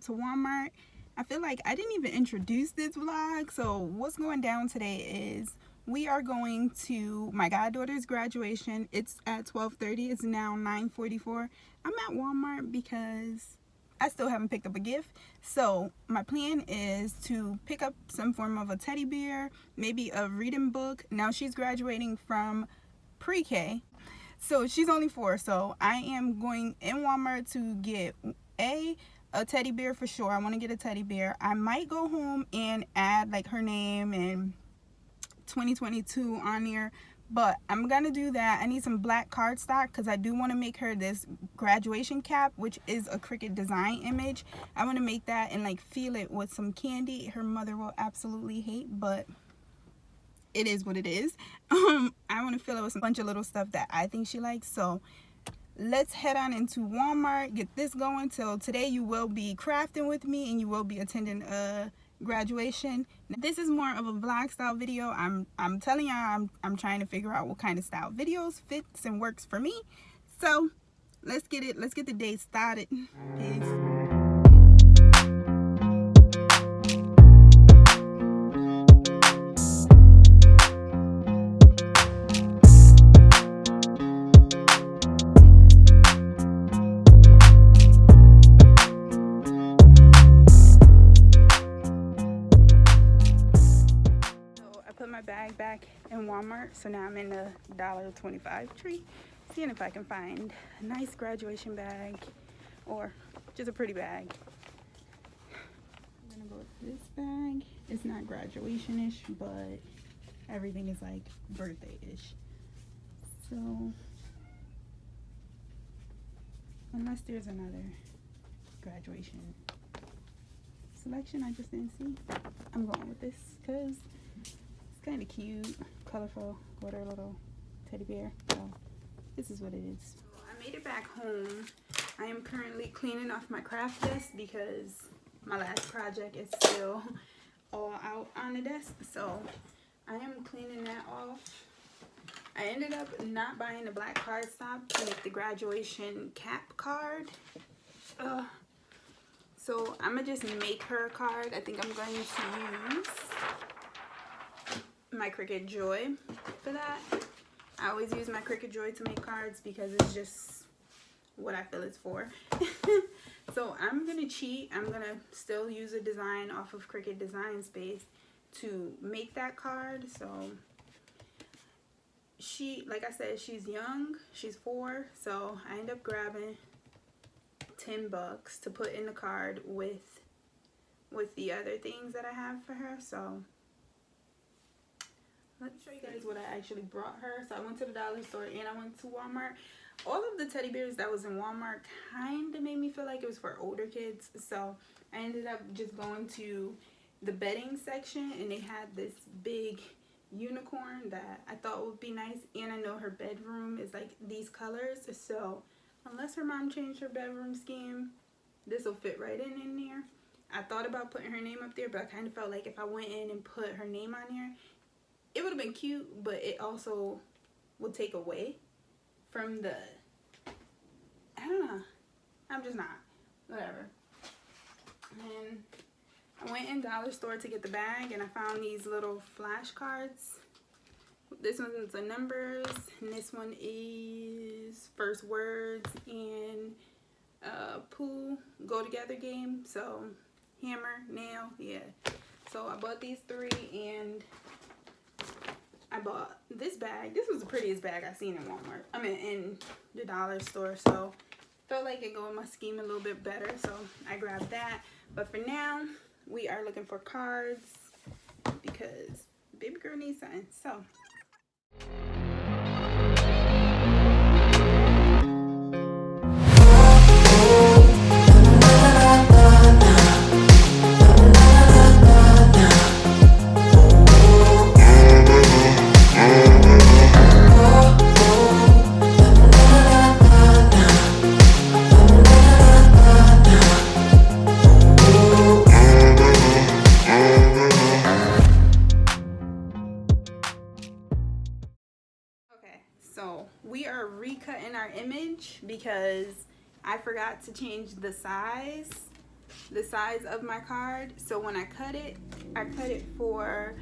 up to Walmart. I feel like I didn't even introduce this vlog. So what's going down today is we are going to my goddaughter's graduation. It's at 12:30. It's now 9:44. I'm at Walmart because I still haven't picked up a gift. So my plan is to pick up some form of a teddy bear, maybe a reading book. Now she's graduating from pre-K. So she's only 4. So I am going in Walmart to get a teddy bear for sure. I want to get a teddy bear. I might go home and add like her name and 2022 on there, but I'm gonna do that. I need some black cardstock because I do want to make her this graduation cap, which is a Cricut design image. I want to make that and like feel it with some candy. Her mother will absolutely hate, but it is what it is. I want to fill it with a bunch of little stuff that I think she likes. So let's head on into Walmart, get this going. So today you will be crafting with me and you will be attending a graduation. Now, this is more of a vlog style video. I'm telling y'all I'm trying to figure out what kind of style videos fits and works for me. So let's get it. Let's get the day started. Peace. Bag back in Walmart, so now I'm in the $1.25 tree, seeing if I can find a nice graduation bag or just a pretty bag. I'm gonna go with this bag. It's not graduation-ish, but everything is like birthday-ish. So unless there's another graduation selection I just didn't see, I'm going with this because kind of cute, colorful, glitter little teddy bear. So this is what it is. So I made it back home. I am currently cleaning off my craft desk because my last project is still all out on the desk. So I am cleaning that off. I ended up not buying the black cardstock to make the graduation cap card. So I'm gonna just make her a card. I think I'm going to use my Cricut Joy for that. I always use my Cricut Joy to make cards because it's just what I feel it's for. So I'm gonna cheat. I'm gonna still use a design off of Cricut Design Space to make that card. So she, like I said, she's young, she's 4, so I end up grabbing $10 to put in the card with the other things that I have for her. So let's show you guys what I actually brought her. So I went to the dollar store and I went to Walmart. All of the teddy bears that was in Walmart kind of made me feel like it was for older kids. So I ended up just going to the bedding section and they had this big unicorn that I thought would be nice. And I know her bedroom is like these colors. So unless her mom changed her bedroom scheme, this will fit right in there. I thought about putting her name up there, but I kind of felt like if I went in and put her name on here, it would have been cute, but it also would take away from the, I don't know, I'm just not, whatever. And I went in dollar store to get the bag and I found these little flashcards. This one's the numbers and this one is first words and pool go together game. So hammer, nail, yeah. So I bought these 3 and I bought this bag. This was the prettiest bag I seen in Walmart. I mean, in the dollar store. So felt like it go with my scheme a little bit better. So I grabbed that. But for now, we are looking for cards because baby girl needs something. So we are recutting our image because I forgot to change the size the size of my card. So when I cut it for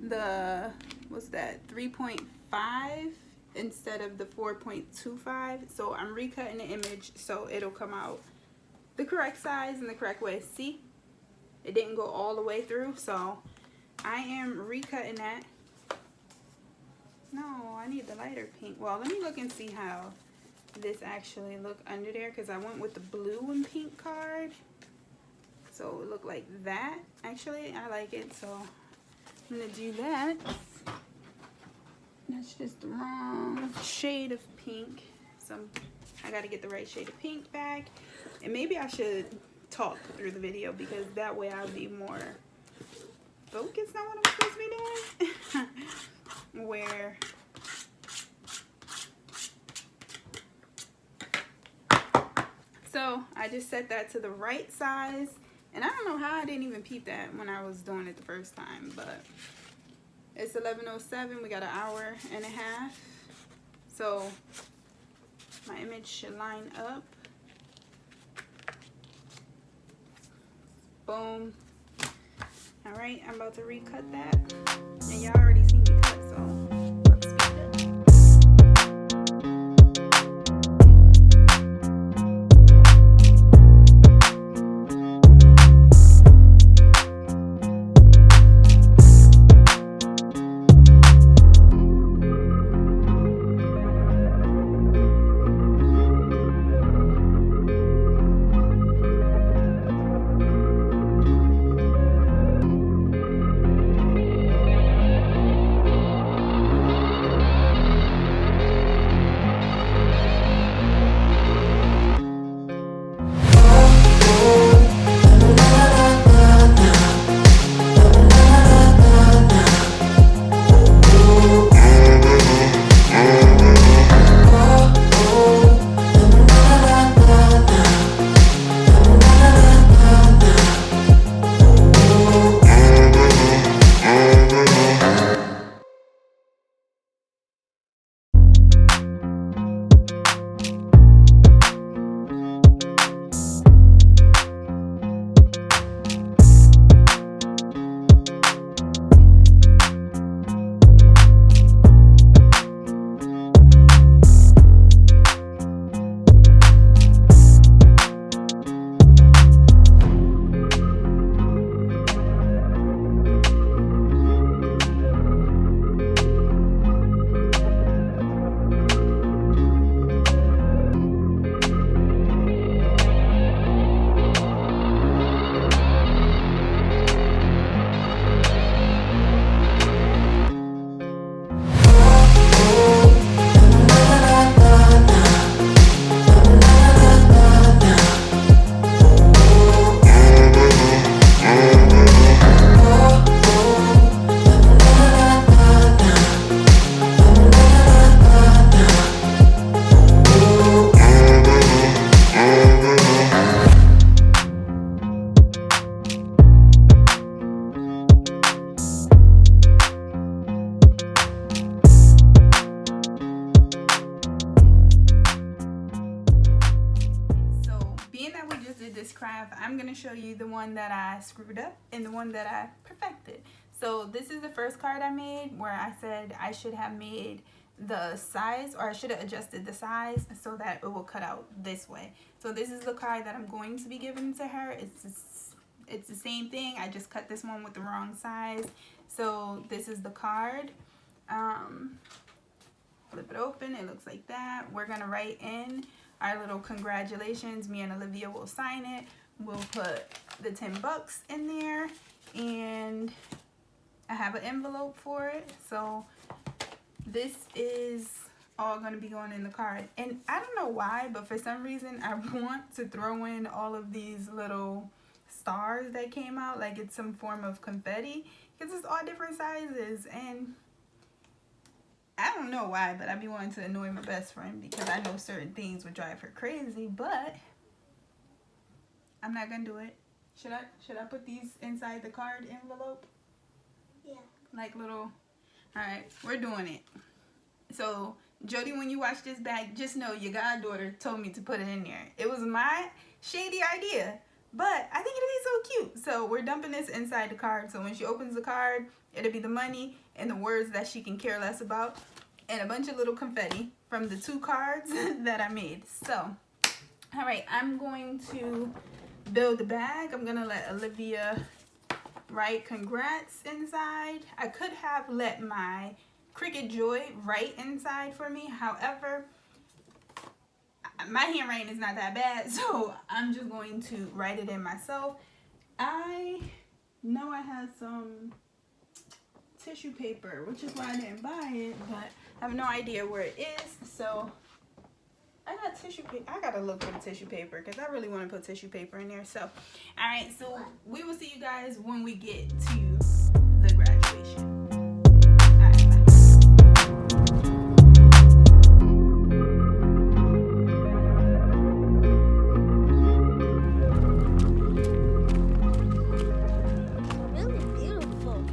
the, what's that, 3.5 instead of the 4.25. So I'm recutting the image so it'll come out the correct size and the correct way. See, it didn't go all the way through, so I am recutting that. No, I need the lighter pink. Well, let me look and see how this actually look under there, because I went with the blue and pink card, so it looked like that. Actually, I like it, so I'm gonna do that. That's just the wrong shade of pink, so I gotta get the right shade of pink back. And maybe I should talk through the video, because that way I'll be more focused on what I'm supposed to be doing. Where so I just set that to the right size, and I don't know how I didn't even peep that when I was doing it the first time, but it's 11:07. We got an hour and a half, so my image should line up. Boom. All right, I'm about to recut that, and y'all already seen me cut, so let's speed it up. I'm going to show you the one that I screwed up and the one that I perfected. So this is the first card I made, where I said I should have made the size, or I should have adjusted the size so that it will cut out this way. So this is the card that I'm going to be giving to her. It's the same thing. I just cut this one with the wrong size. So this is the card. Flip it open. It looks like that. We're going to write in our little congratulations. Me and Olivia will sign it. We'll put the $10 in there, and I have an envelope for it. So this is all going to be going in the card. And I don't know why, but for some reason I want to throw in all of these little stars that came out like it's some form of confetti, because it's all different sizes. And I don't know why, but I be wanting to annoy my best friend, because I know certain things would drive her crazy, but I'm not gonna do it. Should I put these inside the card envelope? Yeah. Like little. Alright, we're doing it. So Jody, when you watch this back, just know your goddaughter told me to put it in there. It was my shady idea, But I think it'll be so cute. So we're dumping this inside the card. So when she opens the card, it'll be the money and the words that she can care less about, and a bunch of little confetti from the 2 cards that I made. So, all right, I'm going to build the bag. I'm gonna let Olivia write congrats inside. I could have let my Cricut Joy write inside for me. However, my handwriting is not that bad, so I'm just going to write it in myself. I know I had some tissue paper, which is why I didn't buy it, but I have no idea where it is. So I got tissue paper. I gotta look for the tissue paper because I really want to put tissue paper in there. So, all right, so we will see you guys when we get to the graduation. Really beautiful.